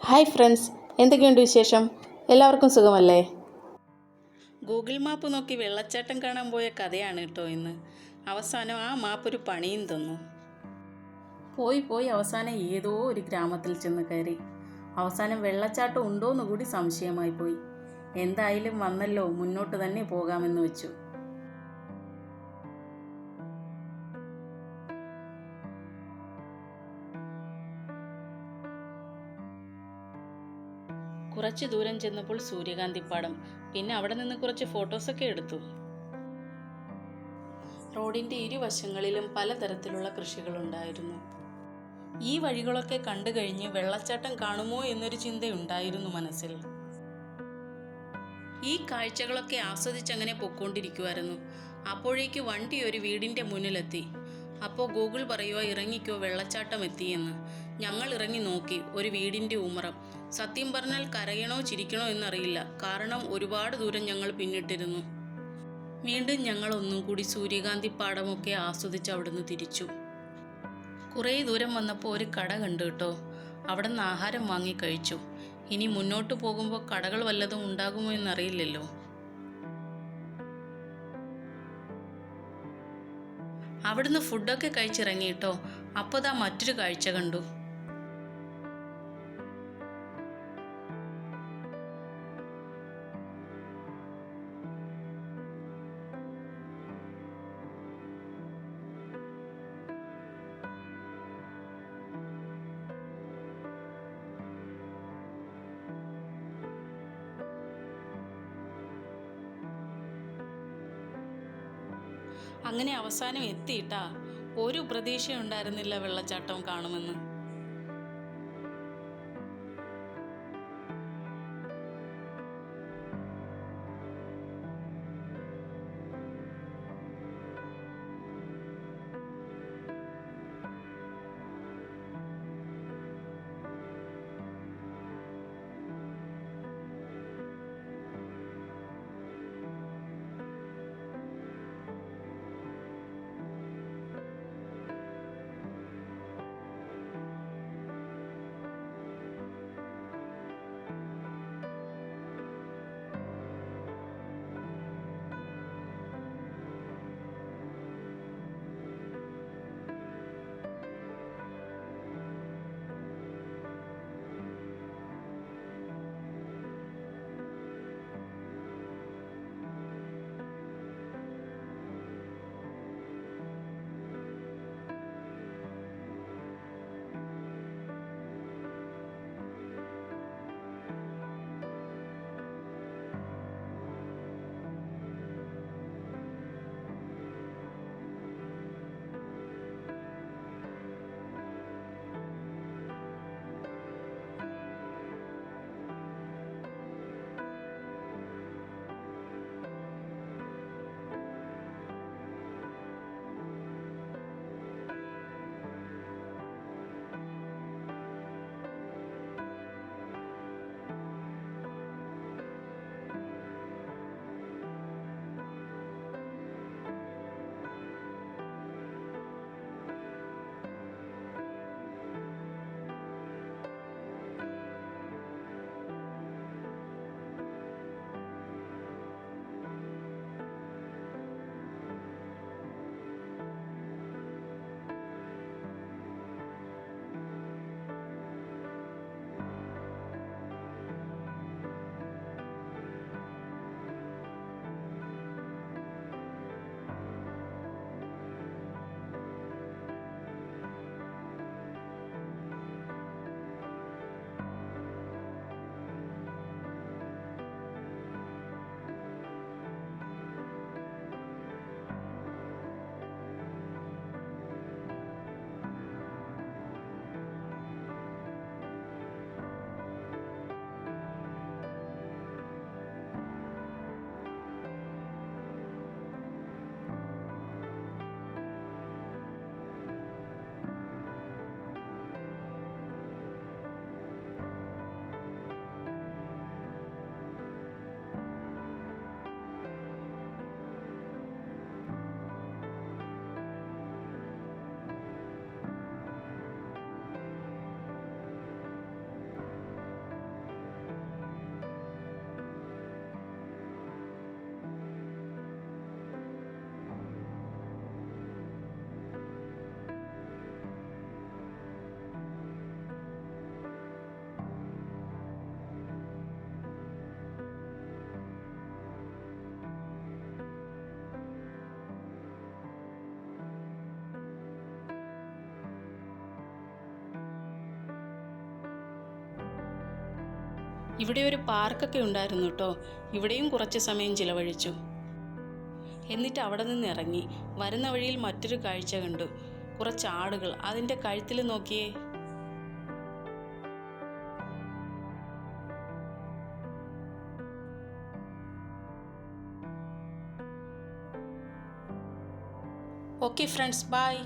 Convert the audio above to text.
Hi friends, എന്തൊക്കെയുണ്ട് വിശേഷം? എല്ലാവർക്കും സുഖമല്ലേ? ഗൂഗിൾ മാപ്പ് നോക്കി വെള്ളച്ചാട്ടം കാണാൻ പോയ കഥയാണ് കേട്ടോ ഇന്ന്. അവസാനം ആ മാപ്പ് ഒരു പണിയും തന്നു. പോയി അവസാനം ഏതോ ഒരു ഗ്രാമത്തിൽ ചെന്ന് കയറി. അവസാനം വെള്ളച്ചാട്ടം ഉണ്ടോയെന്ന് കൂടി സംശയമായി പോയി. എന്തായാലും വന്നല്ലോ, മുന്നോട്ട് തന്നെ പോകാമെന്ന് വെച്ചു. കുറച്ച് ദൂരം ചെന്നപ്പോൾ സൂര്യകാന്തിപ്പാടം. പിന്നെ അവിടെ നിന്ന് കുറച്ച് ഫോട്ടോസൊക്കെ എടുത്തു. റോഡിൻ്റെ ഇരുവശങ്ങളിലും പലതരത്തിലുള്ള കൃഷികളുണ്ടായിരുന്നു. ഈ വഴികളൊക്കെ കണ്ടു കഴിഞ്ഞ് വെള്ളച്ചാട്ടം കാണുമോ എന്നൊരു ചിന്തയുണ്ടായിരുന്നു മനസ്സിൽ. ഈ കാഴ്ചകളൊക്കെ ആസ്വദിച്ചങ്ങനെ പൊക്കോണ്ടിരിക്കുമായിരുന്നു. അപ്പോഴേക്ക് വണ്ടി ഒരു വീടിൻ്റെ മുന്നിലെത്തി. അപ്പോൾ ഗൂഗിൾ പറയുക, ഇറങ്ങിക്കോ, വെള്ളച്ചാട്ടം എത്തിയെന്ന്. ഞങ്ങൾ ഇറങ്ങി നോക്കി. ഒരു വീടിൻ്റെ ഉമ്മറം. സത്യം പറഞ്ഞാൽ കരയണോ ചിരിക്കണോ എന്നറിയില്ല. കാരണം ഒരുപാട് ദൂരം ഞങ്ങൾ പിന്നിട്ടിരുന്നു. വീണ്ടും ഞങ്ങൾ ഒന്നും കൂടി സൂര്യകാന്തി പാടമൊക്കെ ആസ്വദിച്ച് അവിടുന്ന് തിരിച്ചു. കുറേ ദൂരം വന്നപ്പോൾ ഒരു കട കണ്ടു കേട്ടോ. അവിടെ നിന്ന് ആഹാരം വാങ്ങി കഴിച്ചു. ഇനി മുന്നോട്ട് പോകുമ്പോൾ കടകൾ വല്ലതും ഉണ്ടാകുമോ എന്നറിയില്ലല്ലോ. അവിടുന്ന് ഫുഡൊക്കെ കഴിച്ചിറങ്ങി കേട്ടോ. അപ്പോൾ ദാ മറ്റൊരു കാഴ്ച കണ്ടു. അങ്ങനെ അവസാനം എത്തിയിട്ടാ. ഒരു പ്രതീക്ഷയുണ്ടായിരുന്നില്ല വെള്ളച്ചാട്ടം കാണുമെന്ന്. ഇവിടെ ഒരു പാർക്കൊക്കെ ഉണ്ടായിരുന്നു കേട്ടോ. ഇവിടെയും കുറച്ച് സമയം ചിലവഴിച്ചു. എന്നിട്ട് അവിടെ നിന്ന് ഇറങ്ങി വരുന്ന വഴിയിൽ മറ്റൊരു കാഴ്ച കണ്ടു. കുറച്ച് ആടുകൾ. അതിൻ്റെ കഴുത്തിൽ നോക്കിയേ. Okay friends, by.